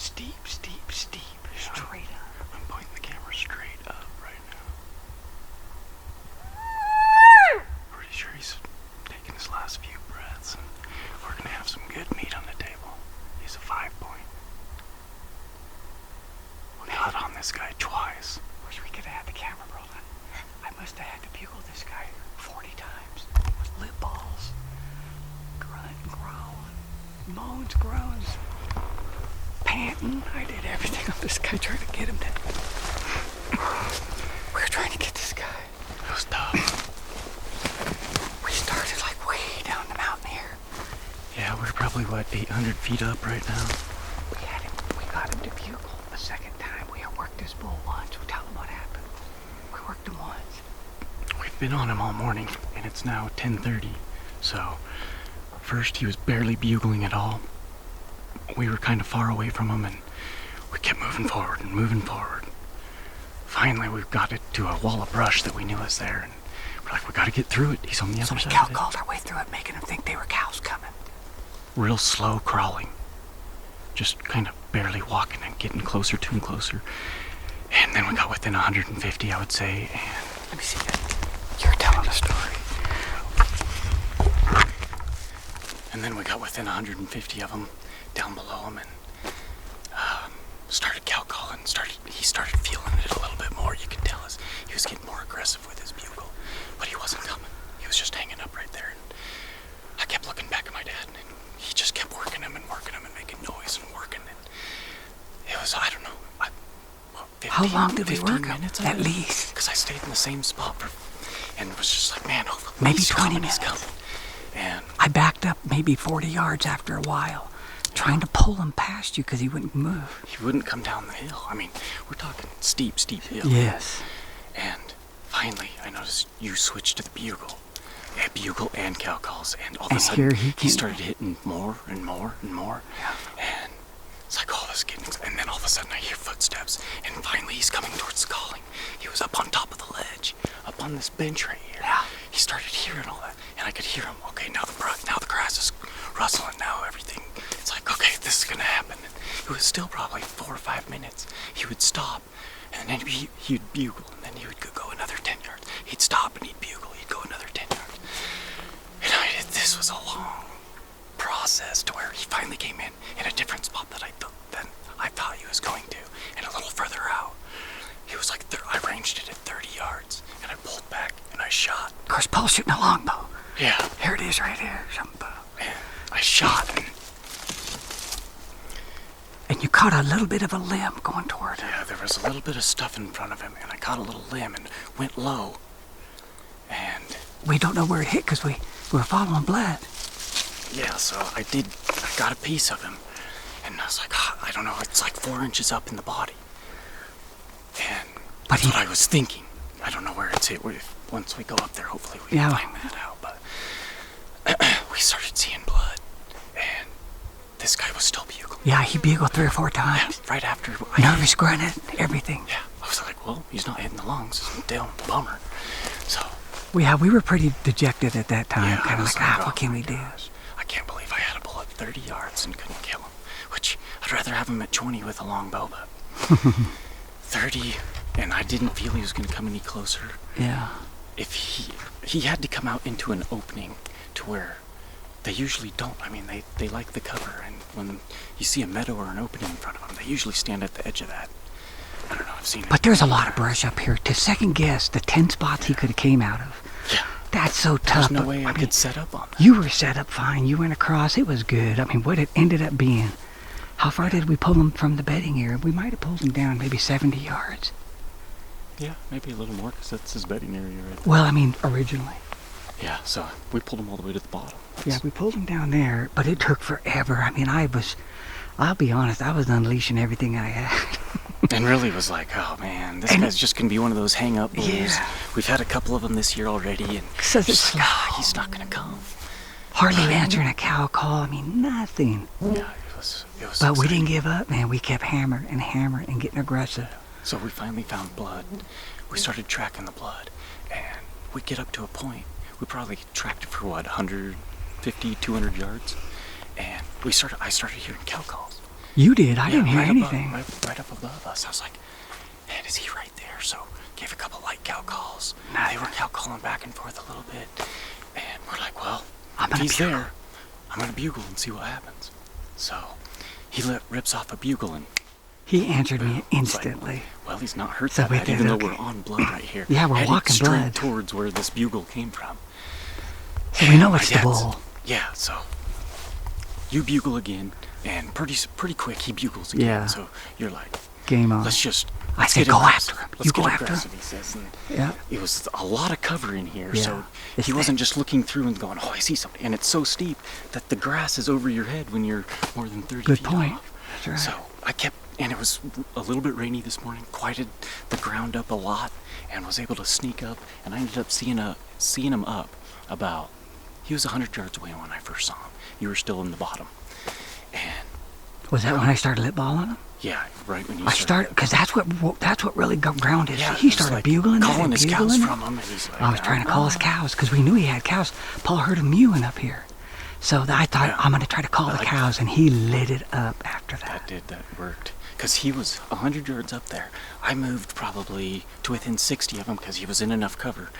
steep, straight up. I'm pointing the camera straight up right now. Pretty sure he's taking his last few breaths, and we're gonna have some good meat on the table. He's a 5-point. We got on this guy twice. Wish we could have had the camera rolling. I must have had to bugle this guy 40 times with lip balls. Grunt, groan, moans, groans, panting. I did everything on this guy trying to get him to. We were trying to get this guy. It was tough. We started like way down the mountain here. Yeah, we're probably, 800 feet up right now? We got him to bugle a second time. We had worked this bull once. We'll tell him what happened. We worked him once. We've been on him all morning, and it's now 10:30. So, first he was barely bugling at all. We were kind of far away from him, and we kept moving forward and moving forward. Finally, we got it to a wall of brush that we knew was there, and we're like, we gotta get through it. He's on the other So we side cow of it. called our way through it, making them think they were cows coming. Real slow crawling. Just kind of barely walking and getting closer to him closer. And then we got within 150, I would say, and... Let me see that. You're telling a story. And then we got within 150 of them, down below him, and started cow calling. He started feeling it a little bit more. You could tell he was getting more aggressive with his bugle, but he wasn't coming. He was just hanging up right there. And I kept looking back at my dad, and he just kept working him and making noise and working. And it was, I don't know, 15, how long did we work him? Minutes, At least. Because I stayed in the same spot and was just like, man, maybe he's 20 coming, minutes. he's coming. And I backed up maybe 40 yards after a while, trying to pull him past you because he wouldn't move. he wouldn't come down the hill. I mean, we're talking steep hill. Yes. And finally, I noticed you switched to the bugle. Yeah, bugle and cow calls, and all of a sudden, here he started hitting more and more and more. Yeah. And it's like, oh, this is getting... And then all of a sudden, I hear footsteps, and finally, he's coming towards the calling. He was up on top of the ledge, up on this bench right here. Yeah. He started hearing all that, and I could hear him. Okay, now the grass is rustling. Now everything. It's like, okay, this is gonna happen. And it was still probably 4 or 5 minutes. He would stop, and then he'd bugle, and then he would go another 10 yards. He'd stop and he'd bugle. He'd go another 10 yards. And this was a long process to where he finally came in a different spot than I thought he was going to, and a little further out. He was like, I ranged it at 30 yards, and I pulled back and I shot. Of course, Paul's shooting a longbow. Yeah. Here it is right here. And I shot, And you caught a little bit of a limb going toward him. yeah, there was a little bit of stuff in front of him, and I caught a little limb and went low. And We don't know where it hit because we were following blood. yeah, so I got a piece of him, and I was like, I don't know, it's like 4 inches up in the body. And that's what I was thinking. I don't know where it's hit. Once we go up there, hopefully we can find that out. But we started seeing blood, and this guy was still bugling. Yeah, he bugled 3 or 4 Yeah, times. right after Nervous, grunted, everything. Yeah, I was like, well, he's not hitting the lungs. It's a damn bummer. So We were pretty dejected at that time. yeah, Kind of like, oh what can my we do? gosh. I can't believe I had a bullet 30 yards and couldn't kill him. Which I'd rather have him at 20 with a longbow, but 30, and I didn't feel he was going to come any closer. Yeah. If he had to come out into an opening to where they usually don't. I mean, they like the cover, and when you see a meadow or an opening in front of them, they usually stand at the edge of that. I don't know, I've seen it. But there's a lot of brush up here. To second guess the 10 spots he could have came out of. Yeah. That's so tough. There's no way I mean, could set up on that. You were set up fine. You went across. It was good. I mean, what it ended up being. How far did we pull him from the bedding area? We might have pulled him down maybe 70 yards. Yeah, maybe a little more, because that's his bedding area right there. Well, I mean, originally. Yeah, so we pulled him all the way to the bottom. Yeah, we pulled him down there, but it took forever. I mean, I'll be honest, I was unleashing everything I had. And really was like, oh man, this guy's just going to be one of those hang-up bulls. Yeah. We've had a couple of them this year already, and Says it's just like, he's not going to come. hardly answering a cow call. I mean, nothing. Yeah, it was But we exciting. didn't give up, man. We kept hammering and getting aggressive. So we finally found blood. We started tracking the blood, and we get up to a point. We probably tracked it for 150, 200 yards, and I started hearing cow calls. You did. I didn't hear right anything. Right up above us. I was like, man, is he right there? So gave a couple light cow calls. Nice. They were cow calling back and forth a little bit. And we're like, well, I'm if gonna he's bugle. there, I'm going to bugle and see what happens. So he rips off a bugle and He answered me it's like, instantly. well, he's not hurt So that we bad, did even though okay. we're on blood right here. Yeah, we're Heading walking straight blood. towards where this bugle came from. So we know My it's the dad's- bull. Yeah, so you bugle again, and pretty quick he bugles again. Yeah. So you're like, Game on. let's just I let's said, get go aggressive. after him. Let's You get go after him. aggressive, he says. And Yeah. it was a lot of cover in here, Yeah. so It's he wasn't thick. just looking through and going, oh, I see something. And it's so steep that the grass is over your head when you're more than 30 Good feet point. off. That's right. So I kept, and it was a little bit rainy this morning, quieted the ground up a lot, and was able to sneak up, and I ended up seeing him up about, he was 100 yards away when I first saw him. You were still in the bottom. And Was that when I started lip balling him? yeah, right when you I started, because that's what really grounded. Yeah, He it was started like bugling it calling and his cows bugling it. from him, and he's like, I was trying to call his cows because we knew he had cows. Paul heard him mewing up here. So I thought, Yeah. I'm going to try to call the like cows, and he lit it up after that. That worked. Because he was 100 yards up there. I moved probably to within 60 of him because he was in enough cover.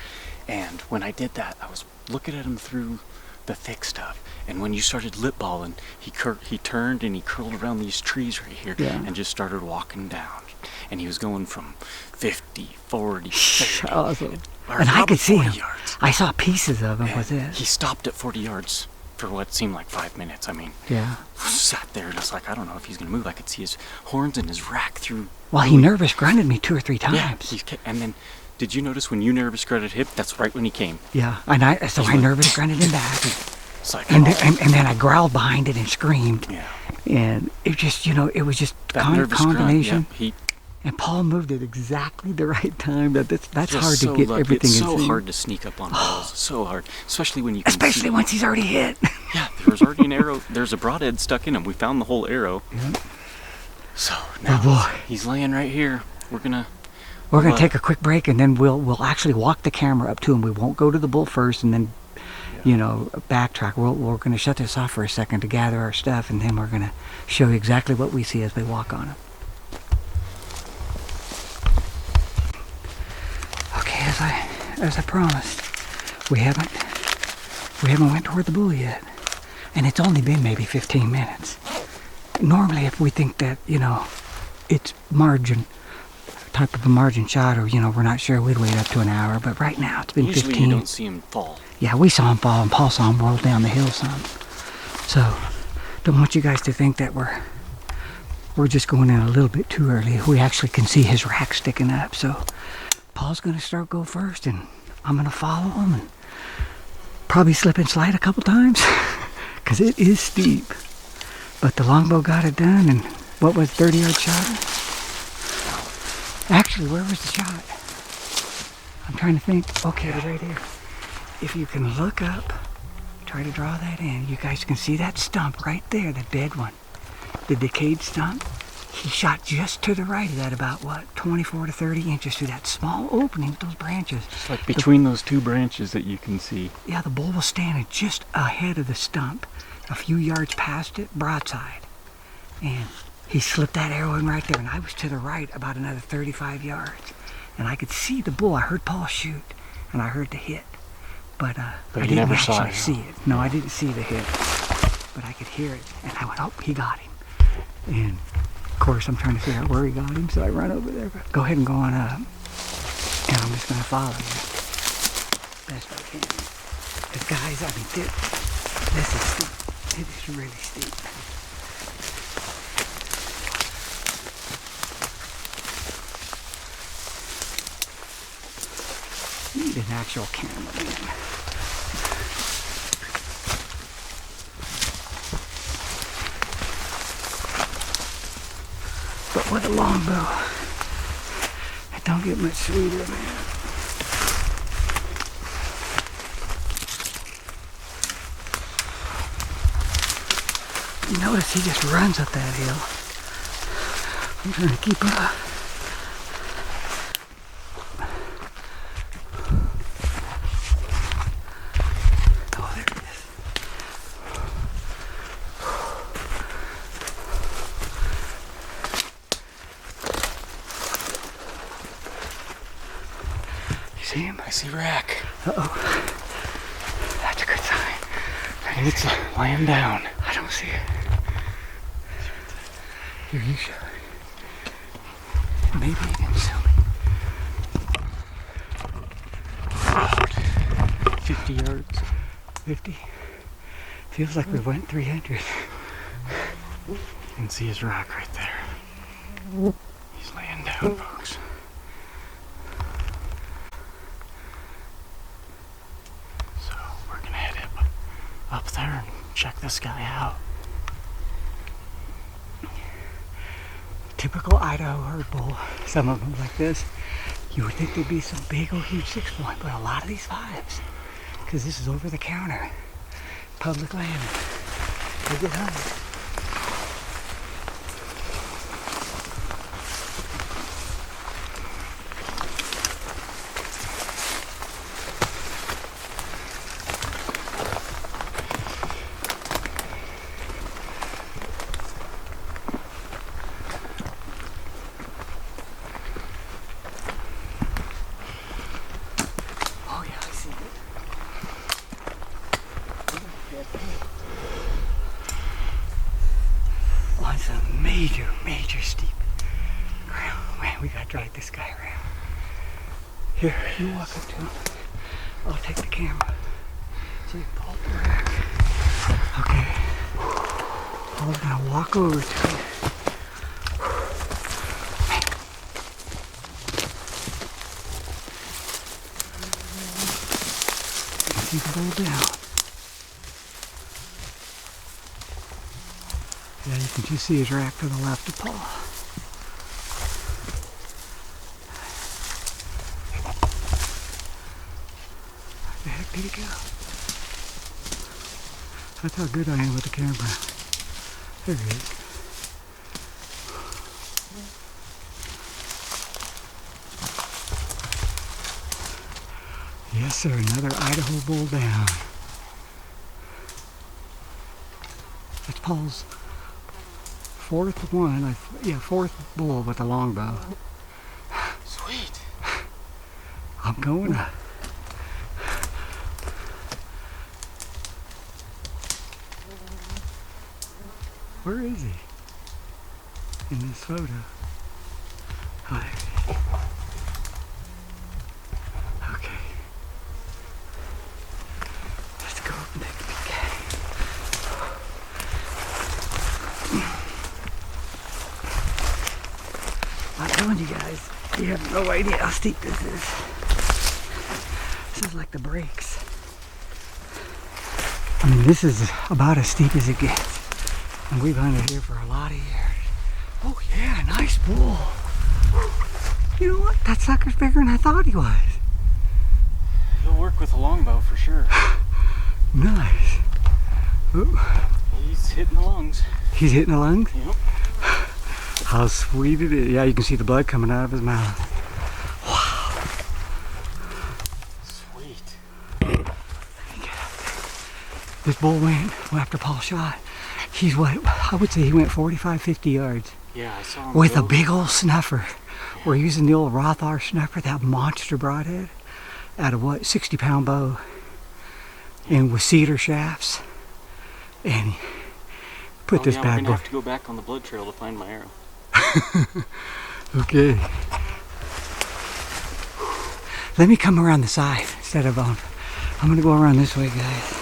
And when I did that, I was looking at him through the thick stuff. And when you started lip balling, he turned and he curled around these trees right here Yeah. and just started walking down. And he was going from 50, 40, 30. Awesome. or And I probably could see 40 him. yards. I saw pieces of him And with it. he stopped at 40 yards for what seemed like 5 minutes. I mean, Yeah. sat there and I was like, I don't know if he's going to move. I could see his horns and his rack through. Well, he nervous grunted me 2 or 3 Yeah, times. and then, did you notice when you nervous grunted him? That's right when he came. Yeah. And so He I went, nervous grunted him back. It's like, And oh, then I growled behind it and screamed. yeah, And it just, it was just that nervous combination. grunt. Yeah, And Paul moved at exactly the right time. That's just hard so to get lucky. everything It's in so sync. hard to sneak up on bulls. So hard, especially when you can Especially see. once he's already hit. Yeah, there was already an arrow. There's a broadhead stuck in him. We found the whole arrow. Yeah. So now boy. he's laying right here. We're gonna Take a quick break, and then we'll actually walk the camera up to him. We won't go to the bull first, and then backtrack. We're going to shut this off for a second to gather our stuff, and then we're going to show you exactly what we see as we walk on him. Okay, as I promised, we haven't went toward the bull yet, and it's only been maybe 15 minutes. Normally, if we think that it's type of a margin shot, or we're not sure, we'd wait up to an hour. But right now, it's been usually 15. you don't see him fall. Yeah, we saw him fall, and Paul saw him roll down the hill some. So, don't want you guys to think that we're just going in a little bit too early. We actually can see his rack sticking up. So, Paul's going to go first, and I'm going to follow him, and probably slip and slide a couple times, because it is steep. But the longbow got it done, and what was 30-yard shot? Actually, where was the shot? I'm trying to think. Okay, right here. If you can look up, try to draw that in, you guys can see that stump right there, the dead one. The decayed stump. He shot just to the right of that, about 24 to 30 inches through that small opening with those branches. It's like between those two branches that you can see. Yeah, the bull was standing just ahead of the stump, a few yards past it, broadside. And he slipped that arrow in right there, and I was to the right about another 35 yards. And I could see the bull. I heard Paul shoot, and I heard the hit. But I you didn't never actually saw it. see it. No, I didn't see the hit. But I could hear it, and I went, oh, he got him. And, of course, I'm trying to figure out where he got him, so I run over there. But go ahead and go on up, and I'm just going to follow you best I can. Because, guys, I mean, this is steep. It is really steep. Need an actual cameraman. But with a longbow, it don't get much sweeter, man. You notice he just runs up that hill. I'm trying to keep up. Oh, there it is. see rack. Uh-oh. That's a good sign. I think it's laying down. I don't see it. Here, you show it. Maybe he didn't show me. 50 yards. 50? Feels like we went 300. You can see his rack right there. He's laying down, folks. So we're gonna head up there and check this guy out. Typical Idaho herd bull. Some of them like this. You would think there'd be some big old huge 6-point, but a lot of these 5s. Because this is over the counter. Public land. They get hungry. Oh yeah, I see it. On some major steep ground. Man, we gotta drag this guy around. Here, you walk up to him. I'll take the camera. So you can pull the rack. Okay. Paul's gonna walk over to him. You can pull down. Yeah, you can just see his rack to the left of Paul. Where the heck did he go? That's how good I am with the camera. There he is. Yes, sir, another Idaho bull down. That's Paul's fourth one, fourth bull with a longbow. Sweet. I'm going up. Where is he? In this photo. Hi. Okay. Let's go up and take a peek. I'm telling you guys, you have no idea how steep this is. This is like the breaks. I mean, this is about as steep as it gets. And we've hunted here for a lot of years. Oh yeah, nice bull. You know what? That sucker's bigger than I thought he was. He'll work with a longbow for sure. Nice. Ooh. He's hitting the lungs. He's hitting the lungs? Yep. How sweet it is. Yeah, you can see the blood coming out of his mouth. Wow. Sweet. This bull went after Paul shot. He's what, I would say he went 45, 50 yards. Yeah, I saw him With go. a big old snuffer. We're using the old Rothar snuffer, that monster broadhead, out of what, 60-pound bow. And with cedar shafts. And put this bad We're boy. gonna have to go back on the blood trail to find my arrow. Okay. Let me come around the side instead of I'm gonna go around this way, guys.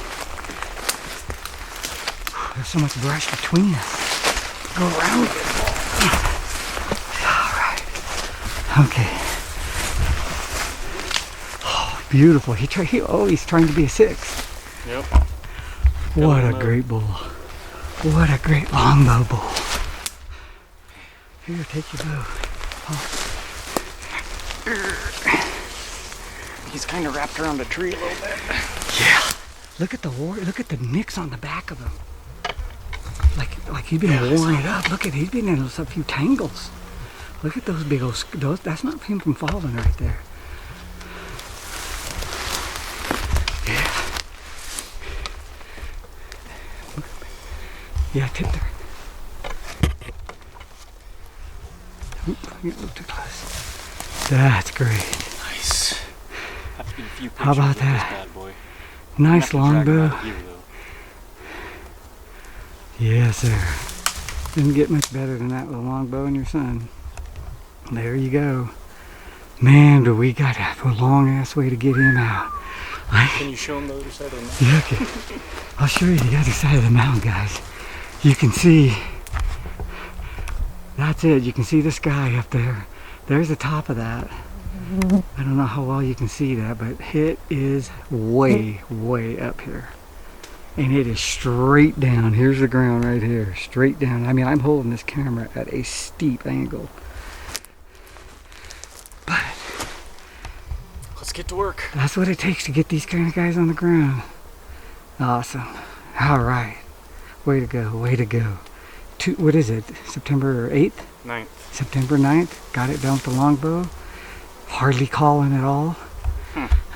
There's so much brush between us. Go around it. Alright. Okay. Oh, beautiful. He's trying to be a 6. Yep. What a great bull. What a great longbow bull. Here, take your bow. Oh. He's kind of wrapped around a tree a little bit. Yeah. Look at the nicks on the back of him. Like he's been worn it up. Look at, he's been in a few tangles. Look at those big old, that's not him from falling right there. Yeah. Yeah, tip there. Oop, I get a little too close. That's great. Nice. Have to Get a few How about pictures of this that? bad boy. Nice I'm gonna have to drag him longbow. out of here, though. Yes, sir. Didn't get much better than that with a longbow and your son. There you go. Man, do we got a long ass way to get him out. Can you show him the other side of the mountain? Yeah, okay. I'll show you the other side of the mountain, guys. You can see, that's it. You can see the sky up there. There's the top of that. I don't know how well you can see that, but it is way, way up here. And it is straight down. Here's the ground right here, straight down. I mean, I'm holding this camera at a steep angle. But Let's get to work. that's what it takes to get these kind of guys on the ground. Awesome. All right. Way to go, way to go. What is it, September 8th? 9th. September 9th. Got it done with the longbow. Hardly calling at all.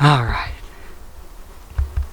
All right.